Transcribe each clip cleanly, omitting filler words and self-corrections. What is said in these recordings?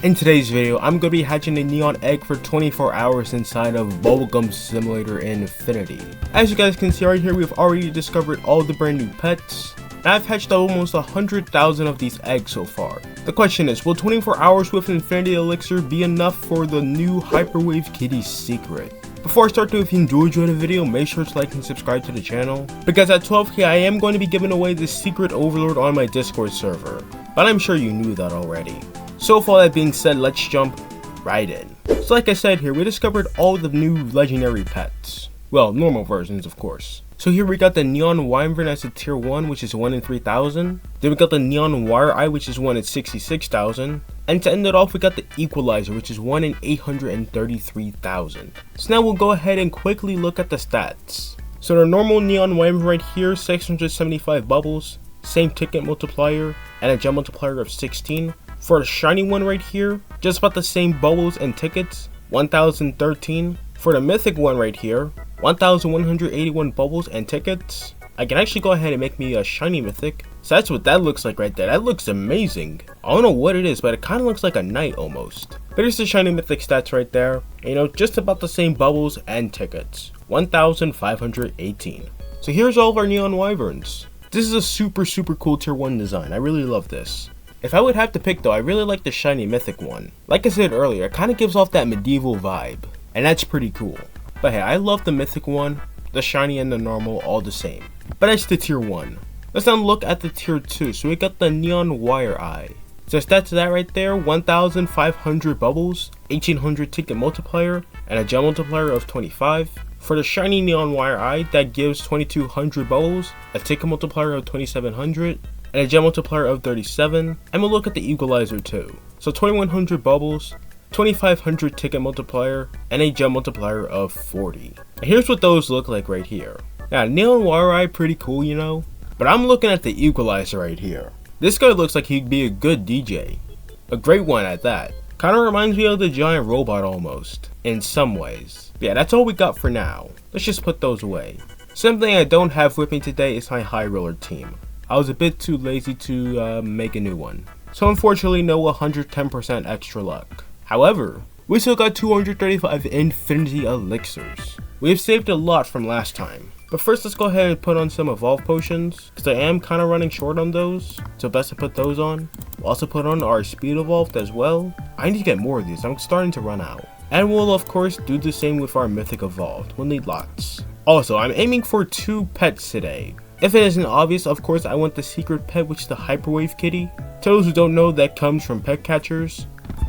In today's video, I'm going to be hatching a neon egg for 24 hours inside of Bubblegum Simulator Infinity. As you guys can see right here, we've already discovered all the brand new pets, and I've hatched almost 100,000 of these eggs so far. The question is, will 24 hours with Infinity Elixir be enough for the new Hyperwave Kitty secret? Before I start though, if you enjoyed the video, make sure to like and subscribe to the channel, because at 12k I am going to be giving away the secret overlord on my Discord server, but I'm sure you knew that already. So with all that being said, let's jump right in. So like I said here, we discovered all the new legendary pets. Well, normal versions of course. So here we got the Neon Wyvern as a tier 1, which is 1 in 3,000. Then we got the Neon Wire Eye, which is 1 in 66,000. And to end it off, we got the Equalizer, which is 1 in 833,000. So now we'll go ahead and quickly look at the stats. So the normal Neon Wyvern right here, 675 bubbles, same ticket multiplier, and a gem multiplier of 16. For the shiny one right here, just about the same bubbles and tickets, 1013. For the mythic one right here, 1181 bubbles and tickets. I can actually go ahead and make me a shiny mythic. So that's what that looks like right there. That looks amazing. I don't know what it is, but it kind of looks like a knight almost. But here's the shiny mythic stats right there. You know, just about the same bubbles and tickets, 1518. So here's all of our Neon Wyverns. This is a super cool tier 1 design. I really love this. If I would have to pick though, I really like the shiny mythic one. Like I said earlier, it kind of gives off that medieval vibe, and that's pretty cool. But hey, I love the mythic one, the shiny and the normal, all the same. But that's the tier 1. Let's now look at the tier 2. So we got the Neon Wire Eye. So stats that right there, 1,500 bubbles, 1,800 ticket multiplier, and a gem multiplier of 25. For the shiny Neon Wire Eye, that gives 2,200 bubbles, a ticket multiplier of 2,700, and a gem multiplier of 37. And we'll look at the Equalizer too. So 2,100 bubbles, 2,500 ticket multiplier, and a gem multiplier of 40. And here's what those look like right here. Now Neon Wire Eye, pretty cool, you know, but I'm looking at the Equalizer right here. This guy looks like he'd be a good DJ, a great one at that. Kind of reminds me of the giant robot almost, in some ways. But yeah, that's all we got for now. Let's just put those away. Something I don't have with me today is my High Roller team. I was a bit too lazy to make a new one, so unfortunately no 110% extra luck. However, we still got 235 Infinity Elixirs. We have saved a lot from last time. But first, let's go ahead and put on some Evolve Potions, because I am kind of running short on those, so best to put those on. We'll also put on our Speed Evolved as well. I need to get more of these, I'm starting to run out. And we'll of course do the same with our Mythic Evolved, we'll need lots. Also, I'm aiming for 2 pets today. If it isn't obvious, of course I want the secret pet, which is the Hyperwave Kitty. To those who don't know, that comes from pet catchers.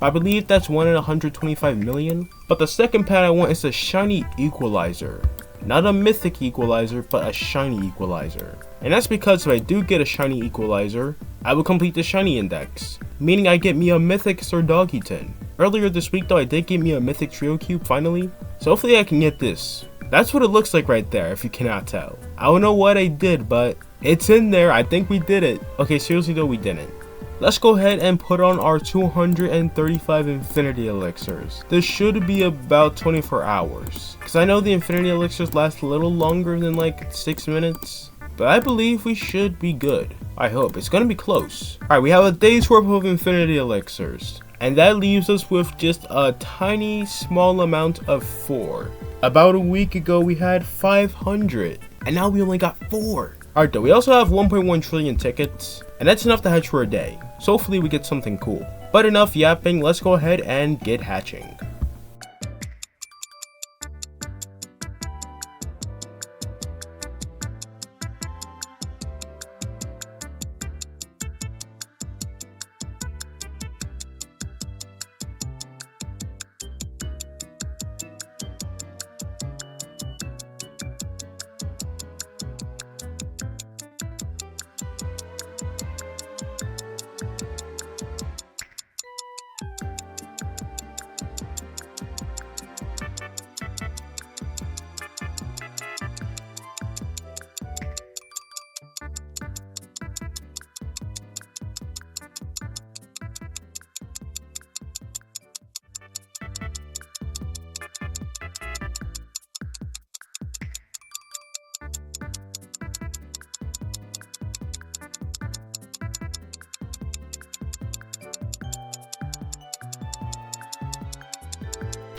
I believe that's 1 in 125 million. But the second pet I want is a shiny Equalizer. Not a mythic Equalizer, but a shiny Equalizer. And that's because if I do get a shiny Equalizer, I will complete the shiny index, meaning I get me a mythic Sir Doggyton. Earlier this week though, I did get me a mythic Trio Cube finally, so hopefully I can get this. That's what it looks like right there, if you cannot tell. I don't know what I did, but it's in there. I think we did it. Okay, seriously though, we didn't. Let's go ahead and put on our 235 Infinity Elixirs. This should be about 24 hours. Because I know the Infinity Elixirs last a little longer than like 6 minutes. But I believe we should be good. I hope. It's going to be close. Alright, we have a day's worth of Infinity Elixirs. And that leaves us with just a tiny small amount of 4. About a week ago we had 500. And now we only got 4. Alright though, we also have 1.1 trillion tickets, and that's enough to hatch for a day, so hopefully we get something cool. But enough yapping, let's go ahead and get hatching.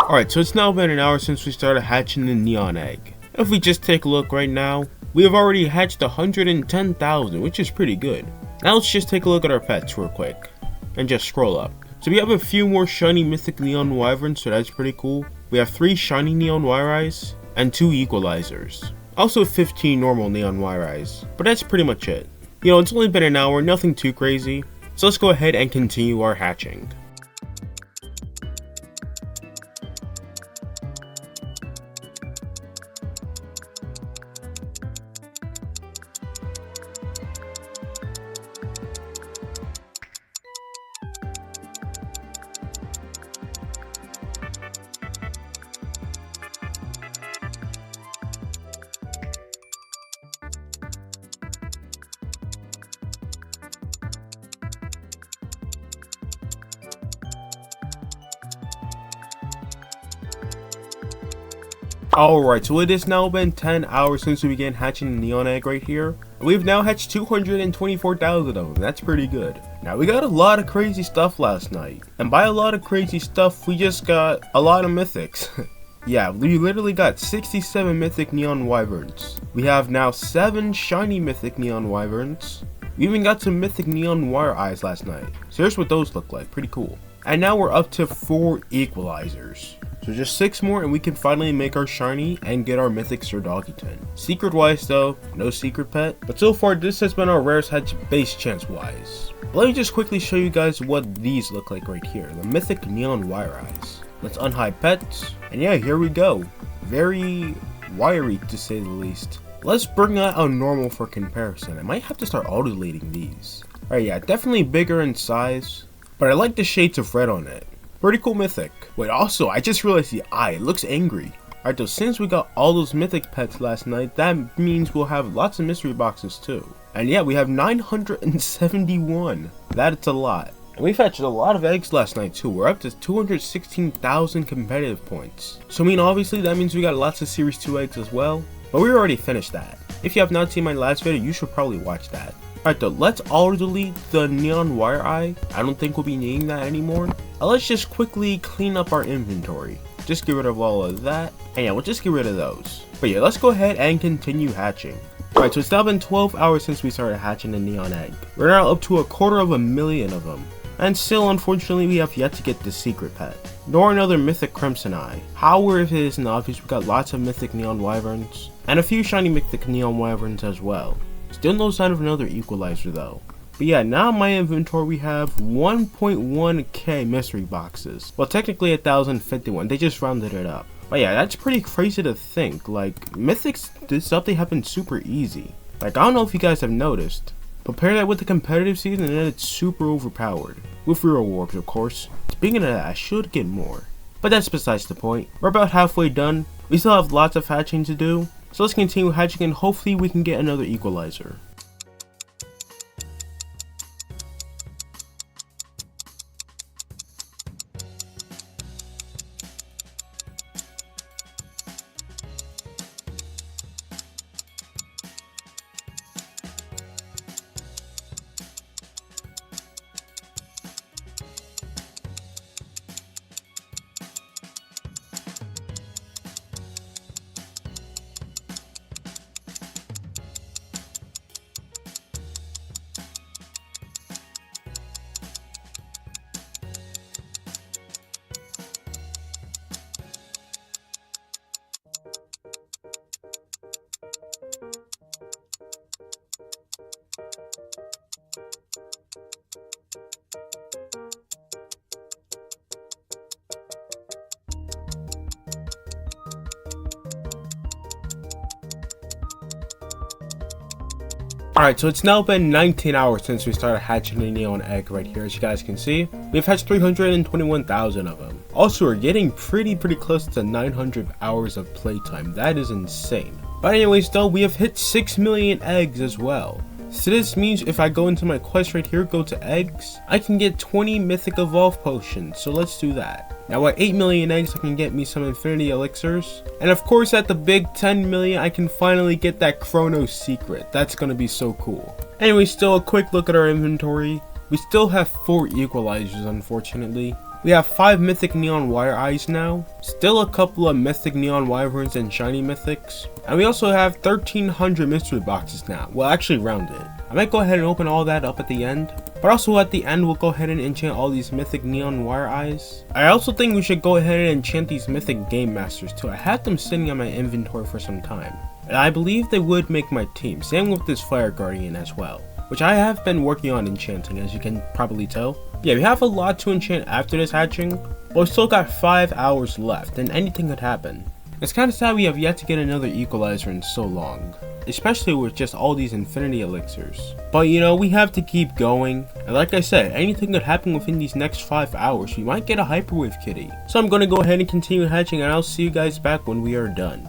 Alright, so it's now been an hour since we started hatching the neon egg. If we just take a look right now, we have already hatched 110,000, which is pretty good. Now let's just take a look at our pets real quick, and just scroll up. So we have a few more shiny mythic neon wyverns, so that's pretty cool. We have 3 shiny neon wire eyes, and 2 equalizers. Also 15 normal neon wire eyes, but that's pretty much it. You know, it's only been an hour, nothing too crazy, so let's go ahead and continue our hatching. Alright, so it has now been 10 hours since we began hatching the neon egg right here. We've now hatched 224,000 of them, that's pretty good. Now we got a lot of crazy stuff last night. And by a lot of crazy stuff, we just got a lot of mythics. Yeah, we literally got 67 mythic neon wyverns. We have now 7 shiny mythic neon wyverns. We even got some mythic neon wire eyes last night. So here's what those look like, pretty cool. And now we're up to 4 equalizers. So just 6 more and we can finally make our shiny and get our mythic Sir Doggyton. Secret wise though, no secret pet. But so far this has been our rarest hatch base chance wise. But let me just quickly show you guys what these look like right here. The mythic neon wire eyes. Let's unhide pets. And yeah, here we go. Very wiry to say the least. Let's bring out a normal for comparison. I might have to start auto-deleting these. Alright, yeah, definitely bigger in size. But I like the shades of red on it. Pretty cool mythic. Wait, also, I just realized the eye. It looks angry. Alright, though, since we got all those mythic pets last night, that means we'll have lots of mystery boxes too. And yeah, we have 971. That's a lot. And we fetched a lot of eggs last night too. We're up to 216,000 competitive points. So I mean, obviously, that means we got lots of Series 2 eggs as well. But we already finished that. If you have not seen my last video, you should probably watch that. Alright though, let's auto-delete the neon wire eye. I don't think we'll be needing that anymore. Let's just quickly clean up our inventory. Just get rid of all of that. And yeah, we'll just get rid of those. But yeah, let's go ahead and continue hatching. Alright, so it's now been 12 hours since we started hatching the neon egg. We're now up to 250,000 of them. And still, unfortunately, we have yet to get the secret pet. Nor another mythic crimson eye. However, if it isn't obvious, we got lots of mythic neon wyverns. And a few shiny mythic neon wyverns as well. Still no sign of another equalizer though. But yeah, now in my inventory we have 1.1k mystery boxes. Well, technically 1,051, they just rounded it up. But yeah, that's pretty crazy to think. Like, mythics, this update happened super easy. Like, I don't know if you guys have noticed. Compare that with the competitive season and then it's super overpowered. With real orbs, of course. Speaking of that, I should get more. But that's besides the point. We're about halfway done. We still have lots of hatching to do. So let's continue hatching and hopefully we can get another equalizer. Alright, so it's now been 19 hours since we started hatching the neon egg right here. As you guys can see, we've hatched 321,000 of them. Also, we're getting pretty close to 900 hours of playtime. That is insane. But anyways though, we have hit 6 million eggs as well. So this means if I go into my quest right here, go to eggs, I can get 20 mythic evolve potions. So let's do that. Now at 8 million eggs, I can get me some infinity elixirs. And of course at the big 10 million, I can finally get that Chrono secret. That's gonna be so cool. Anyway, still a quick look at our inventory. We still have 4 equalizers, unfortunately. We have 5 mythic neon wire eyes now, still a couple of mythic neon wyverns and shiny mythics, and we also have 1300 mystery boxes now. Well, actually rounded. I might go ahead and open all that up at the end, but also at the end we'll go ahead and enchant all these mythic neon wire eyes. I also think we should go ahead and enchant these mythic game masters too. I had them sitting on my inventory for some time, and I believe they would make my team. Same with this fire guardian as well, which I have been working on enchanting, as you can probably tell. Yeah, we have a lot to enchant after this hatching, but we still got 5 hours left and anything could happen. It's kind of sad we have yet to get another equalizer in so long, especially with just all these infinity elixirs. But you know, we have to keep going, and like I said, anything could happen within these next 5 hours. We might get a hyperwave kitty. So I'm going to go ahead and continue hatching, and I'll see you guys back when we are done.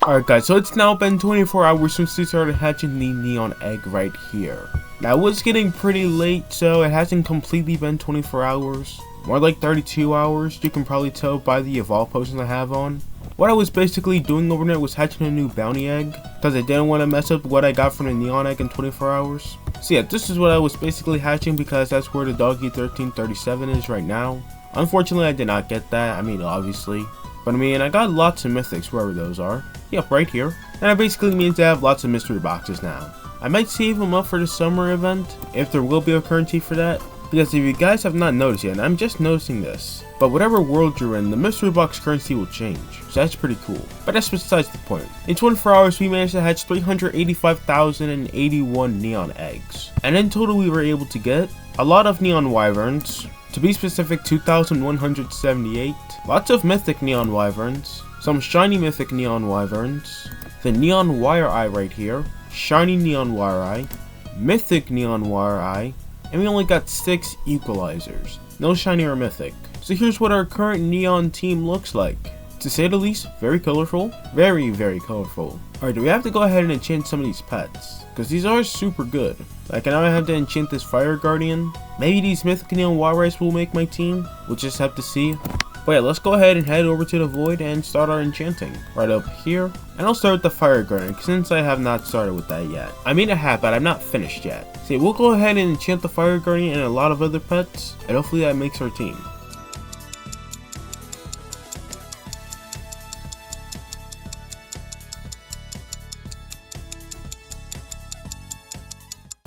Alright guys, so it's now been 24 hours since we started hatching the neon egg right here. Now it was getting pretty late, so it hasn't completely been 24 hours. More like 32 hours, you can probably tell by the evolve potions I have on. What I was basically doing overnight was hatching a new bounty egg, because I didn't want to mess up what I got from the neon egg in 24 hours. So yeah, this is what I was basically hatching because that's where the doggy 1337 is right now. Unfortunately I did not get that, I mean obviously. But I mean, I got lots of mythics wherever those are. Yep, right here. And that basically means I have lots of mystery boxes now. I might save them up for the summer event, if there will be a currency for that. Because if you guys have not noticed yet, and I'm just noticing this, but whatever world you're in, the mystery box currency will change. So that's pretty cool. But that's besides the point. In 24 hours, we managed to hatch 385,081 neon eggs. And in total, we were able to get a lot of neon wyverns. To be specific, 2,178. Lots of mythic neon wyverns. Some shiny mythic neon wyverns. The neon wire eye right here. Shiny neon wire eye. Mythic neon wire eye. And we only got 6 equalizers. No shiny or mythic. So here's what our current neon team looks like. To say the least, very colorful. Very, very colorful. Alright, do we have to go ahead and enchant some of these pets? Because these are super good. Like, now I have to enchant this fire guardian. Maybe these mythic neon wire eyes will make my team. We'll just have to see. But yeah, let's go ahead and head over to the void and start our enchanting. Right up here. And I'll start with the fire guardian, since I have not started with that yet. I mean I have, but I'm not finished yet. So we'll go ahead and enchant the fire guardian and a lot of other pets. And hopefully that makes our team.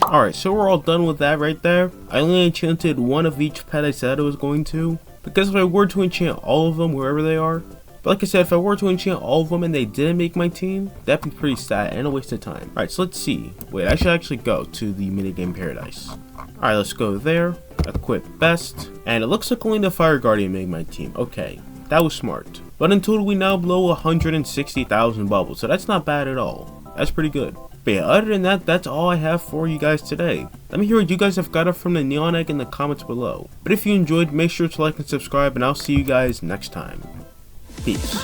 Alright, so we're all done with that right there. I only enchanted one of each pet I said I was going to, because if I were to enchant all of them wherever they are, but like I said, if I were to enchant all of them and they didn't make my team, that'd be pretty sad and a waste of time. Alright, so let's see. Wait, I should actually go to the minigame paradise. Alright, let's go there, equip best, and it looks like only the fire guardian made my team. Okay, that was smart. But in total we now blow 160,000 bubbles, so that's not bad at all. That's pretty good. But yeah, other than that, that's all I have for you guys today. Let me hear what you guys have got up from the neon egg in the comments below. But if you enjoyed, make sure to like and subscribe, and I'll see you guys next time. Peace.